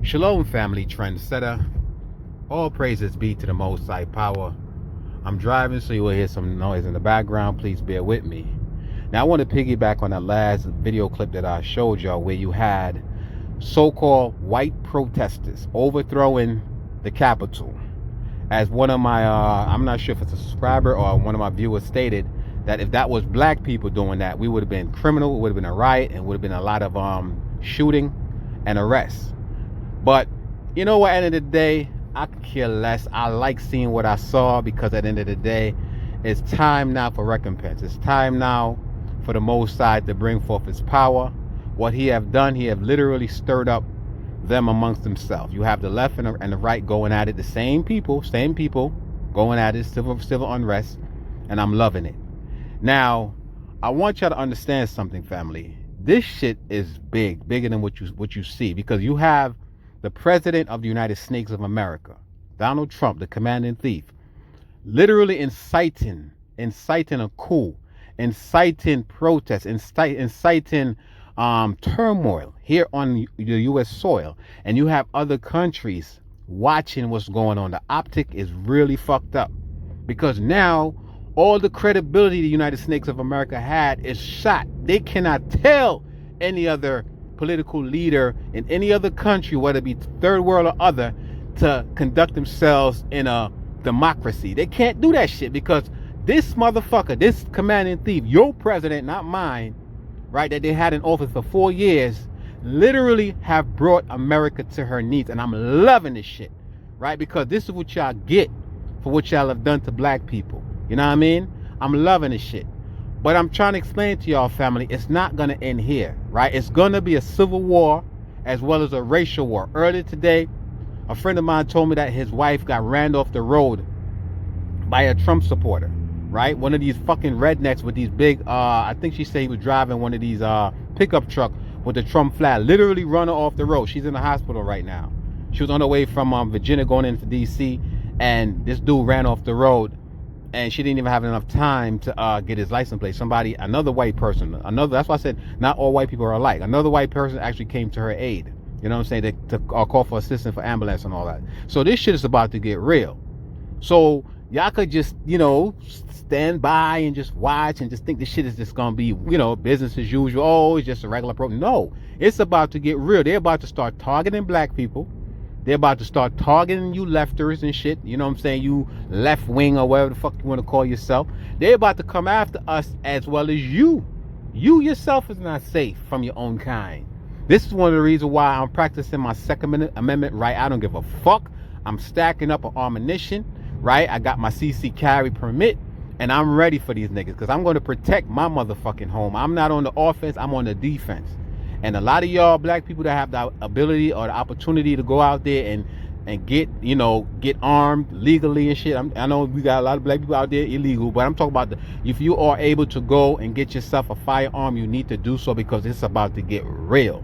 Shalom, family trendsetter. All praises be to the Most High Power. I'm driving, so you will hear some noise in the background. Please bear with me. Now, I want to piggyback on that last video clip that I showed y'all where you had so-called white protesters overthrowing the Capitol. As one of my, I'm not sure if it's a subscriber or one of my viewers stated, that if that was black people doing that, we would have been criminal, it would have been a riot, and would have been a lot of shooting and arrests. But you know what, at the end of the day, I could care less. I like seeing what I saw, because at the end of the day, it's time now for recompense. It's time now for the Most High to bring forth his power. What he have done, he have literally stirred up them amongst themselves. You have the left and the right going at it, the same people going at it, civil unrest, and I'm loving it. Now, I want y'all to understand something, family. This shit is bigger than what you see, because you have the president of the United Snakes of America, Donald Trump, the commanding thief, literally inciting a coup, inciting protests, inciting turmoil here on the U.S. soil. And you have other countries watching what's going on. The optic is really fucked up, because now all the credibility the United Snakes of America had is shot. They cannot tell any other political leader in any other country, whether it be third world or other, to conduct themselves in a democracy. They can't do that shit, because this motherfucker, this commanding thief, your president, not mine, right, that they had in office for 4 years, literally have brought America to her knees. And I'm loving this shit, right? Because this is what y'all get for what y'all have done to black people. You know what I mean? I'm loving this shit. But I'm trying to explain to y'all, family, it's not going to end here, right? It's going to be a civil war as well as a racial war. Earlier today, a friend of mine told me that his wife got ran off the road by a Trump supporter, right? One of these fucking rednecks with these big, I think she said he was driving one of these pickup truck with the Trump flag, literally run her off the road. She's in the hospital right now. She was on her way from Virginia going into D.C., and this dude ran off the road. And she didn't even have enough time to get his license plate. Another white person, that's why I said not all white people are alike. Another white person actually came to her aid. You know what I'm saying? To call for assistance for ambulance and all that. So this shit is about to get real. So y'all could just, stand by and just watch and just think this shit is just going to be, business as usual. Oh, it's just a regular program. No, it's about to get real. They're about to start targeting black people. They're about to start targeting you lefters and shit. You know what I'm saying? You left wing or whatever the fuck you want to call yourself. They're about to come after us as well as you. You yourself is not safe from your own kind. This is one of the reasons why I'm practicing my Second Amendment right. I don't give a fuck. I'm stacking up an ammunition, right? I got my CC carry permit, and I'm ready for these niggas, because I'm going to protect my motherfucking home. I'm not on the offense. I'm on the defense. And a lot of y'all black people that have the ability or the opportunity to go out there and get armed legally and shit. I know we got a lot of black people out there illegal, but I'm talking about if you are able to go and get yourself a firearm, you need to do so, because it's about to get real.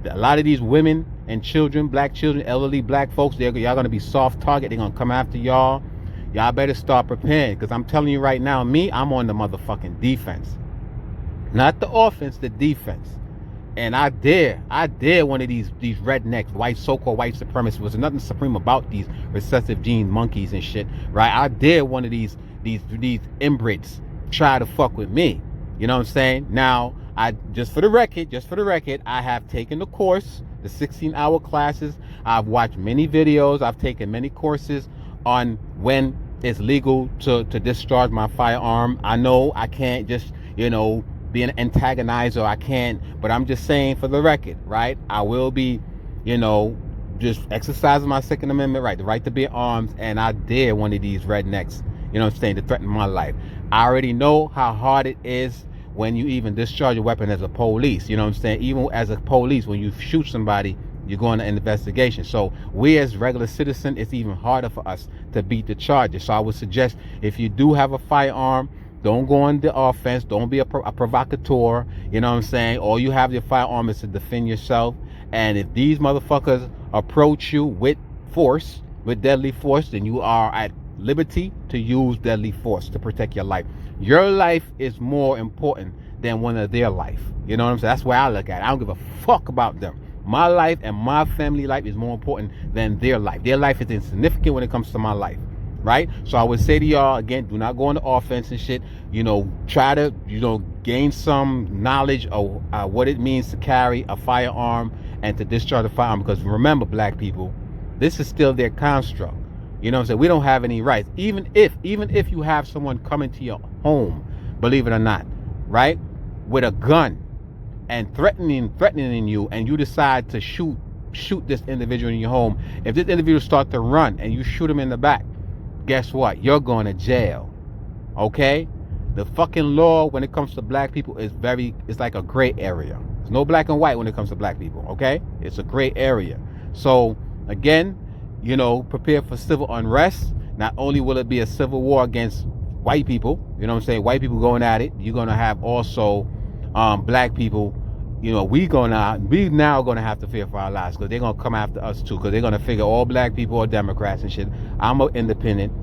A lot of these women and children, black children, elderly black folks, y'all going to be soft target. They're going to come after y'all. Y'all better start preparing, because I'm telling you right now, I'm on the motherfucking defense. Not the offense, the defense. And I dare one of these rednecks, so-called white supremacists. There's nothing supreme about these recessive gene monkeys and shit, right? I dare one of these inbreds try to fuck with me. You know what I'm saying? Now, just for the record, I have taken the course, the 16-hour classes. I've watched many videos. I've taken many courses on when it's legal to discharge my firearm. I know I can't just, be an antagonizer. I can't, but I'm just saying for the record, right? I will be, just exercising my Second Amendment right, the right to bear arms, and I dare one of these rednecks, to threaten my life. I already know how hard it is when you even discharge a weapon as a police. Even as a police, when you shoot somebody, you're going to an investigation. So we as regular citizens, it's even harder for us to beat the charges. So I would suggest, if you do have a firearm, don't go on the offense. Don't be a provocateur. You know what I'm saying? All you have your firearm is to defend yourself. And if these motherfuckers approach you with force, with deadly force, then you are at liberty to use deadly force to protect your life. Your life is more important than one of their life. You know what I'm saying? That's why I look at it. I don't give a fuck about them. My life and my family life is more important than their life. Their life is insignificant when it comes to my life, right? So I would say to y'all, again, do not go on the offense and shit. Try to, gain some knowledge of what it means to carry a firearm and to discharge a firearm. Because remember, black people, this is still their construct. You know what I'm saying? We don't have any rights. Even if you have someone coming to your home, believe it or not, right, with a gun and threatening you, and you decide to shoot this individual in your home, if this individual start to run and you shoot him in the back, guess what? You're going to jail. Okay? The fucking law when it comes to black people it's like a gray area. There's no black and white when it comes to black people. Okay? It's a gray area. So again, prepare for civil unrest. Not only will it be a civil war against white people, white people going at it, you're going to have also black people, we now going to have to fear for our lives, because they're going to come after us too, because they're going to figure all black people are Democrats and shit. I'm an independent,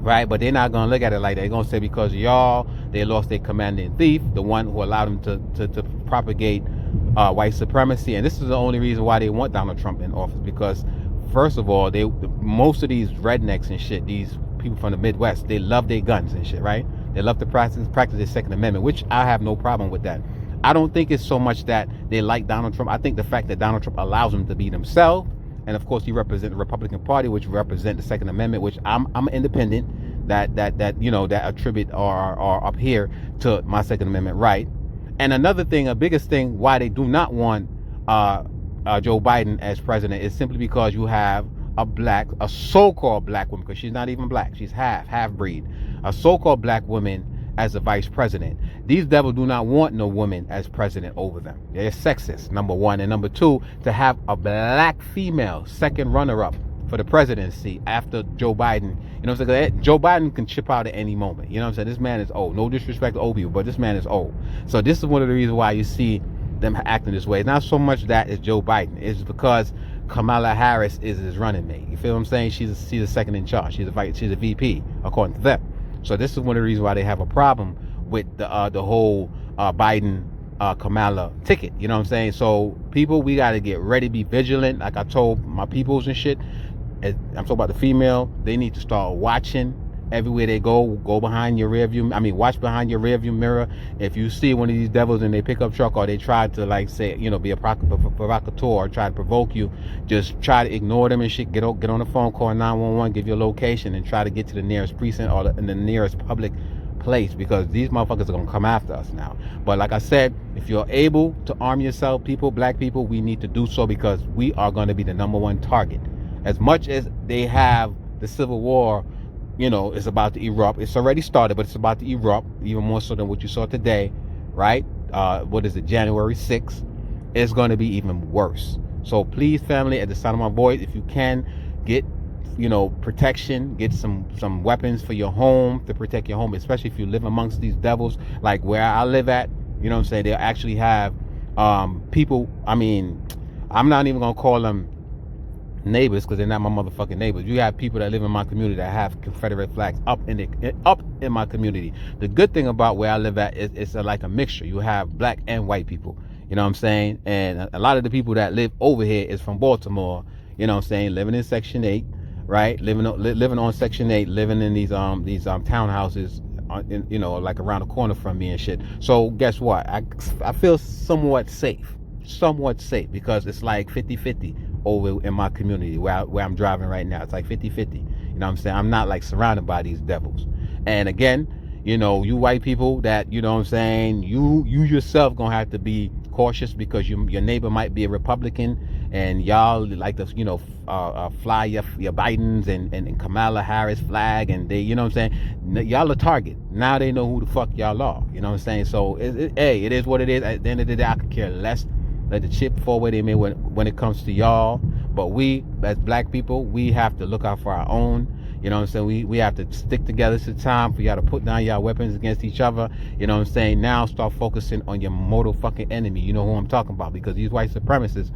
right? But they're not going to look at it like that. They're going to say because y'all, they lost their commanding thief, the one who allowed them to propagate white supremacy. And this is the only reason why they want Donald Trump in office, because first of all, most of these rednecks and shit, these people from the Midwest, they love their guns and shit, right? They love to practice their Second Amendment, which I have no problem with that. I don't think it's so much that they like Donald Trump. I think the fact that Donald Trump allows them to be themselves, and of course he represents the Republican Party, which represent the Second Amendment, which I'm an independent that attribute or up here to my Second Amendment right. And another thing, a biggest thing why they do not want Joe Biden as president is simply because you have a so-called black woman, because she's not even black, she's half-breed, a so-called black woman as a vice president. These devils do not want no woman as president over them. They're sexist, number one. And number two, to have a black female second runner-up for the presidency after Joe Biden. Joe Biden can chip out at any moment. This man is old. No disrespect to old people, but this man is old. So this is one of the reasons why you see them acting this way. It's not so much that it's Joe Biden. It's because Kamala Harris is his running mate. You feel what I'm saying? She's a second in charge. She's a VP, according to them. So this is one of the reasons why they have a problem with the whole Biden Kamala ticket. You know what I'm saying? So people, we got to get ready, be vigilant. Like I told my peoples and shit, I'm talking about the female, they need to start watching everywhere they go behind your rear view. Watch behind your rear view mirror. If you see one of these devils in their pickup truck, or they try to be a provocateur or try to provoke you, just try to ignore them and shit. Get on the phone, call 911, give your location, and try to get to the nearest precinct or the nearest public place, because these motherfuckers are gonna come after us now. But like I said, if you're able to arm yourself, black people, we need to do so, because we are going to be the number one target. As much as they have the Civil War, it's about to erupt. It's already started, but it's about to erupt even more so than what you saw today, right? What is it, January 6th? It's going to be even worse. So please, family, at the sound of my voice, if you can, get protection, get some weapons for your home, to protect your home, especially if you live amongst these devils, like where I live at. You know what I'm saying? They actually have people, I'm not even going to call them neighbors, because they're not my motherfucking neighbors. You have people that live in my community that have Confederate flags up in my community. The good thing about where I live at is it's like a mixture. You have black and white people. You know what I'm saying? And a lot of the people that live over here is from Baltimore. You know what I'm saying? Living in Section 8, right? Living on Section 8, living in these townhouses, like around the corner from me and shit. So guess what? I feel somewhat safe, because it's like 50-50 over in my community where I'm driving right now. It's like 50-50. You know what I'm saying? I'm not like surrounded by these devils. And again, you white people that, you know what I'm saying, you yourself gonna have to be cautious, because your neighbor might be a Republican, and y'all like to fly your Bidens and Kamala Harris flag, and they, you know what I'm saying, y'all a target. Now they know who the fuck y'all are. You know what I'm saying? So it is what it is. At the end of the day, I could care less. Let the chip fall where they may when it comes to y'all. But we, as black people, we have to look out for our own. You know what I'm saying? We have to stick together. It's the time for y'all to put down y'all weapons against each other. You know what I'm saying? Now start focusing on your mortal fucking enemy. You know who I'm talking about, because these white supremacists,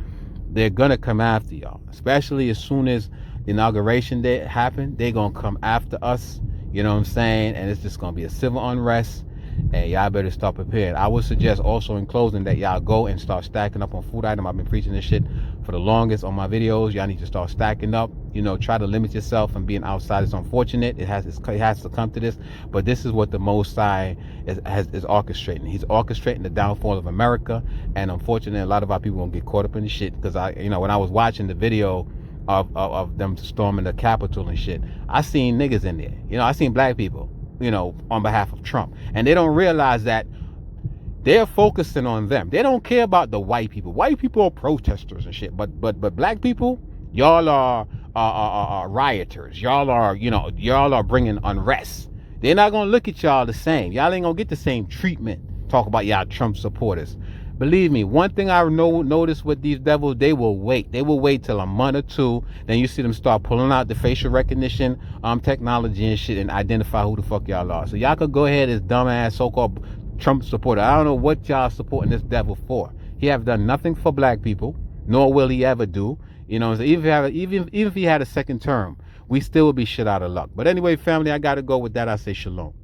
they're gonna come after y'all. Especially as soon as the inauguration day happen, they're gonna come after us. You know what I'm saying? And it's just gonna be a civil unrest. and y'all better start prepared. I would suggest also in closing that y'all go and start stacking up on food items. I've been preaching this shit for the longest on my videos. Y'all need to start stacking up. You know, try to limit yourself from being outside. It's unfortunate. It has to come to this, but this is what the Most High is orchestrating. He's orchestrating the downfall of America, and unfortunately, a lot of our people won't get caught up in the shit. Because when I was watching the video of them storming the Capitol and shit, I seen niggas in there. I seen black people, on behalf of Trump, and they don't realize that they're focusing on them. They don't care about the white people. White people are protesters and shit, but black people, y'all are rioters. Y'all are bringing unrest. They're not gonna look at y'all the same. Y'all ain't gonna get the same treatment. Talk about y'all Trump supporters. Believe me, one thing I noticed with these devils, they will wait. They will wait till a month or two. Then you see them start pulling out the facial recognition technology and shit and identify who the fuck y'all are. So y'all could go ahead as dumbass so-called Trump supporter. I don't know what y'all supporting this devil for. He have done nothing for black people, nor will he ever do. So even if he had a second term, we still would be shit out of luck. But anyway, family, I gotta go. With that, I say shalom.